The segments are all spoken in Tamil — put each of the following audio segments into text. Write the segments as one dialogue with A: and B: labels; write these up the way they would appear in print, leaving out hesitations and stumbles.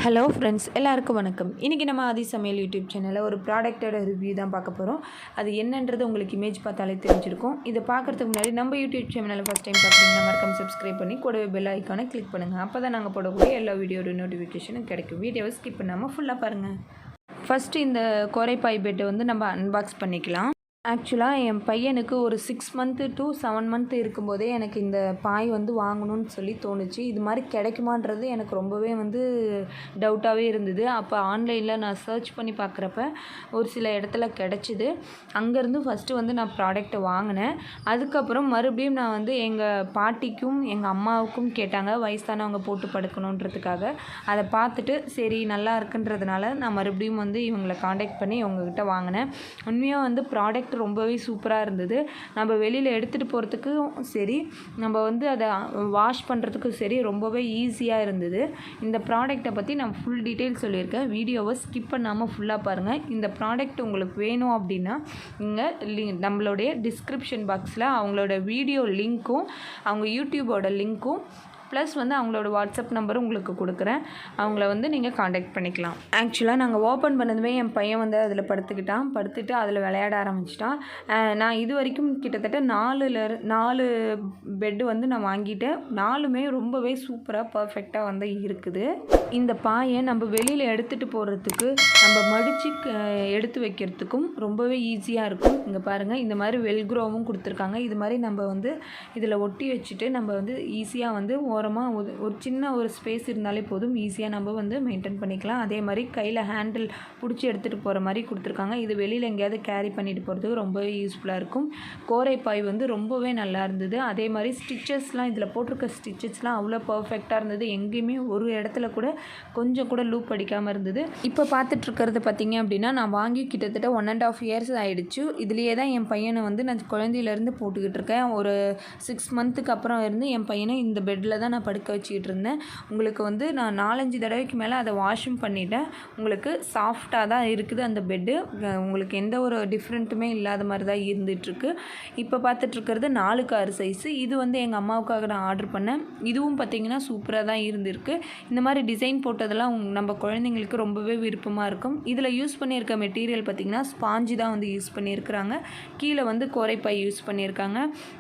A: ஹலோ ஃப்ரெண்ட்ஸ், எல்லாருக்கும் வணக்கம். இன்றைக்கி நம்ம ஆதி சமையல் யூடியூப் சேனலில் ஒரு ப்ராடக்ட்டோட ரிவ்யூ தான் பார்க்க போகிறோம். அது என்னன்றது உங்களுக்கு இமேஜ் பார்த்தாலே தெரிஞ்சிருக்கும். இதை பார்க்குறதுக்கு முன்னாடி நம்ம யூடியூப் சேனலை ஃபஸ்ட் டைம் பார்க்குறீங்கன்னா மறக்காம சப்ஸ்கிரைப் பண்ணி கூடவே பெல் ஐக்கானை கிளிக் பண்ணுங்கள். அப்போ தான் நாங்கள் போடக்கூடிய எல்லா வீடியோட நோட்டிஃபிகேஷனும் கிடைக்கும். வீடியோவை ஸ்கிப் பண்ணாமல் ஃபுல்லாக பாருங்கள். ஃபஸ்ட்டு இந்த கோரைப்பாய் பெட்டை வந்து நம்ம அன்பாக்ஸ் பண்ணிக்கலாம். ஆக்சுவலாக என் பையனுக்கு ஒரு 6 மந்த்து to 7 மந்த் இருக்கும்போதே எனக்கு இந்த பாய் வந்து வாங்கணும்னு சொல்லி தோணுச்சு. இது மாதிரி கிடைக்குமான்றது எனக்கு ரொம்பவே வந்து டவுட்டாகவே இருந்தது. அப்போ ஆன்லைனில் நான் சர்ச் பண்ணி பார்க்குறப்ப ஒரு சில இடத்துல கிடச்சிது. அங்கேருந்து ஃபஸ்ட்டு வந்து நான் ப்ராடக்ட்டை வாங்கினேன். அதுக்கப்புறம் மறுபடியும் நான் வந்து எங்கள் பாட்டிக்கும் எங்கள் அம்மாவுக்கும் கேட்டாங்க, வயசானவங்க போட்டு படுக்கணுன்றதுக்காக. அதை பார்த்துட்டு சரி நல்லா இருக்குன்றதுனால நான் மறுபடியும் வந்து இவங்களை காண்டாக்ட் பண்ணி இவங்ககிட்ட வாங்கினேன். உண்மையாக வந்து ப்ராடக்ட் ரொம்பவே சூப்பராக இருந்தது. நம்ம வெளியில் எடுத்துகிட்டு போகிறதுக்கும் சரி, நம்ம வந்து அதை வாஷ் பண்ணுறதுக்கும் சரி ரொம்பவே ஈஸியாக இருந்தது. இந்த ப்ராடக்ட்டை பற்றி நான் ஃபுல் டீட்டெயில் சொல்லியிருக்கேன். வீடியோவை ஸ்கிப் பண்ணாமல் ஃபுல்லாக பாருங்கள். இந்த ப்ராடக்ட் உங்களுக்கு வேணும் அப்படின்னா நீங்கள் நம்மளுடைய டிஸ்கிரிப்ஷன் பாக்ஸில் அவங்களோட வீடியோ லிங்க்கும் அவங்க யூடியூபோட லிங்க்கும் ப்ளஸ் வந்து அவங்களோட வாட்ஸ்அப் நம்பரும் உங்களுக்கு கொடுக்குறேன். அவங்கள வந்து நீங்கள் காண்டாக்ட் பண்ணிக்கலாம். ஆக்சுவலாக நாங்கள் ஓப்பன் பண்ணதுமே என் பையன் வந்து அதில் படுத்துட்டு அதில் விளையாட ஆரம்பிச்சிட்டான். நான் இது வரைக்கும் கிட்டத்தட்ட 4 பெட்டு வந்து நான் வாங்கிட்டேன். 4மே ரொம்பவே சூப்பராக பர்ஃபெக்டாக வந்து இருக்குது. இந்த பாயை நம்ம வெளியில் எடுத்துகிட்டு போகிறதுக்கு, நம்ம மடித்து எடுத்து வைக்கிறதுக்கும் ரொம்பவே ஈஸியாக இருக்கும். இங்கே பாருங்கள், இந்த மாதிரி வெல்க்ரோவும் கொடுத்துருக்காங்க. இது மாதிரி நம்ம வந்து இதில் ஒட்டி வச்சுட்டு நம்ம வந்து ஈஸியாக வந்து ஓரமாக ஒரு சின்ன ஒரு ஸ்பேஸ் இருந்தாலே போதும், ஈஸியாக நம்ம வந்து மெயின்டைன் பண்ணிக்கலாம். அதே மாதிரி கையில் ஹேண்டில் பிடிச்சி எடுத்துகிட்டு போகிற மாதிரி கொடுத்துருக்காங்க. இது வெளியில் எங்கேயாவது கேரி பண்ணிட்டு போகிறதுக்கு ரொம்பவே யூஸ்ஃபுல்லாக இருக்கும். கோரைப்பாய் வந்து ரொம்பவே நல்லா இருந்தது. அதே மாதிரி ஸ்டிச்சஸ்லாம் இதில் போட்டிருக்க ஸ்டிச்சஸ்லாம் அவ்வளோ பர்ஃபெக்டாக இருந்தது. எங்கேயுமே ஒரு இடத்துல கூட கொஞ்சம் கூட லூப் அடிக்காமல் இருந்தது. இப்போ பார்த்துட்ருக்கிறது பார்த்திங்க அப்படின்னா, நான் வாங்கி கிட்டத்தட்ட 1.5 years ஆகிடுச்சு. இதுலேயே தான் என் பையனை வந்து நான் குழந்தையிலேருந்து போட்டுக்கிட்டு இருக்கேன். ஒரு 6 மந்த்துக்கு அப்புறம் இருந்து என் பையனை இந்த பெட்டில் தான் நான் படுக்க வச்சுக்கிட்டு இருந்தேன். உங்களுக்கு வந்து நான் 4-5 தடவைக்கு மேலே அதை வாஷும் பண்ணிட்டேன். உங்களுக்கு சாஃப்டாக தான் இருக்குது அந்த பெட்டு. உங்களுக்கு எந்த ஒரு டிஃப்ரெண்ட்டுமே இல்லாத மாதிரி தான் இருந்துகிட்ருக்கு. இப்போ பார்த்துட்ருக்கிறது 4x6 சைஸு. இது வந்து எங்கள் அம்மாவுக்காக நான் ஆர்டர் பண்ணேன். இதுவும் பார்த்திங்கன்னா சூப்பராக தான் இருந்திருக்கு. இந்த மாதிரி டிசைன் போட்டதெல்லாம் நம்ம குழந்தைங்களுக்கு ரொம்பவே விருப்பமாக இருக்கும். இதில் யூஸ் பண்ணியிருக்க மெட்டீரியல் பார்த்திங்கன்னா ஸ்பாஞ்சு தான் வந்து யூஸ் பண்ணியிருக்கிறாங்க. கீழே வந்து கோரைப்பாய் யூஸ் பண்ணியிருக்காங்க.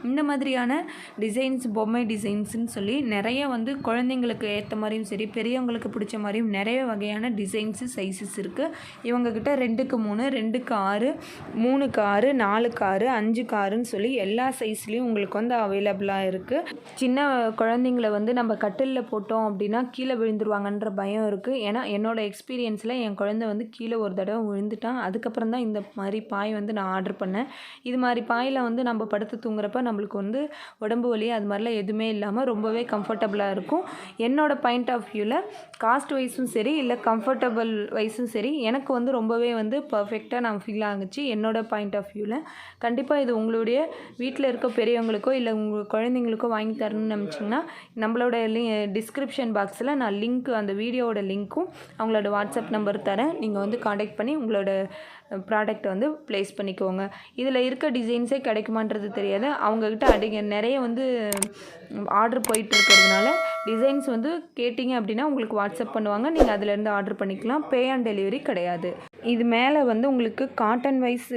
A: இந்த மாதிரியான டிசைன்ஸ், பொம்மை டிசைன்ஸ்னு சொல்லி நிறைய வந்து குழந்தைங்களுக்கு ஏற்ற மாதிரியும் சரி, பெரியவங்களுக்கு பிடிச்ச மாதிரியும் நிறைய வகையான டிசைன்ஸு, சைஸஸ் இருக்குது. இவங்கக்கிட்ட 2x3, 2x6, 3x6, 4x6, 5x6ன்னு சொல்லி எல்லா சைஸ்லேயும் உங்களுக்கு வந்து அவைலபிளாக இருக்குது. சின்ன குழந்தைங்கள வந்து நம்ம கட்டிலில் போட்டோம் அப்படின்னா கீழே விழுந்துருவாங்கன்ற பயம் இருக்குது. ஏன்னா என்னோடய எக்ஸ்பீரியன்ஸில் என் குழந்தை வந்து கீழே ஒரு தடவை விழுந்துட்டான். அதுக்கப்புறம் தான் இந்த மாதிரி பாய் வந்து நான் ஆர்டர் பண்ணேன். இது மாதிரி பாயில் வந்து நம்ம படுத்து தூங்குறப்ப நம்மளுக்கு வந்து உடம்பு வலி அது மாதிரிலாம் எதுவுமே இல்லாமல் ரொம்பவே கம்ஃபர்டபுளாக இருக்கும். என்னோடய பாயிண்ட் ஆஃப் வியூவில் காஸ்ட் வைஸும் சரி, இல்லை கம்ஃபர்டபுள் வைஸும் சரி, எனக்கு வந்து ரொம்பவே வந்து பர்ஃபெக்டாக நான் ஃபீல் ஆகுச்சு. என்னோடய பாயிண்ட் ஆஃப் வியூவில் கண்டிப்பாக இது உங்களுடைய வீட்டில் இருக்க பெரியவங்களுக்கோ இல்லை உங்கள் குழந்தைங்களுக்கோ வாங்கி தரணும்னு நினச்சிங்கன்னா நம்மளோட டிஸ்கிரிப்ஷன் பாக்ஸில் நான் லிங்க், அந்த வீடியோவோட லிங்க்கும் அவங்களோட வாட்ஸ்அப் நம்பர் தரேன். நீங்கள் வந்து காண்டாக்ட் பண்ணி உங்களோட ப்ராடக்ட்டை வந்து ப்ளேஸ் பண்ணிக்கோங்க. இதில் இருக்க டிசைன்ஸே கிடைக்குமான்றது தெரியாது. அவங்கக்கிட்ட நிறைய வந்து ஆர்டர் போயிட்டுருக்கிறதுனால டிசைன்ஸ் வந்து கேட்டிங்க அப்படின்னா உங்களுக்கு வாட்ஸ்அப் பண்ணுவாங்க. நீங்கள் அதிலேருந்து ஆர்டர் பண்ணிக்கலாம். பே ஆன் டெலிவரி கிடையாது. இது மேலே வந்து உங்களுக்கு காட்டன் வைஸ்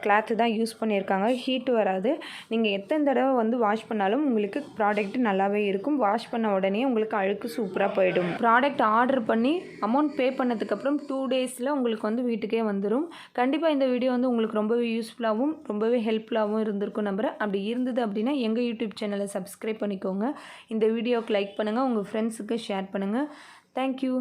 A: கிளாத்து தான் யூஸ் பண்ணியிருக்காங்க. ஹீட்டு வராது. நீங்கள் எத்தனை தடவை வந்து வாஷ் பண்ணாலும் உங்களுக்கு ப்ராடக்ட் நல்லாவே இருக்கும். வாஷ் பண்ண உடனே உங்களுக்கு அழுக்கு சூப்பராக போயிடும். ப்ராடக்ட் ஆர்டர் பண்ணி அமௌண்ட் பே பண்ணதுக்கப்புறம் 2 daysல உங்களுக்கு வந்து வீட்டுக்கே வந்துடும். கண்டிப்பாக இந்த வீடியோ வந்து உங்களுக்கு ரொம்பவே யூஸ்ஃபுல்லாகவும் ரொம்பவே ஹெல்ப்ஃபுல்லாகவும் இருந்திருக்கும் நம்புகிறேன். அப்படி இருந்தது அப்படின்னா எங்கள் யூடியூப் சேனலை சப்ஸ்கிரைப் பண்ணிக்கோங்க. இந்த வீடியோவுக்கு லைக் பண்ணுங்கள். உங்கள் ஃப்ரெண்ட்ஸுக்கு ஷேர் பண்ணுங்கள். தேங்க்யூ.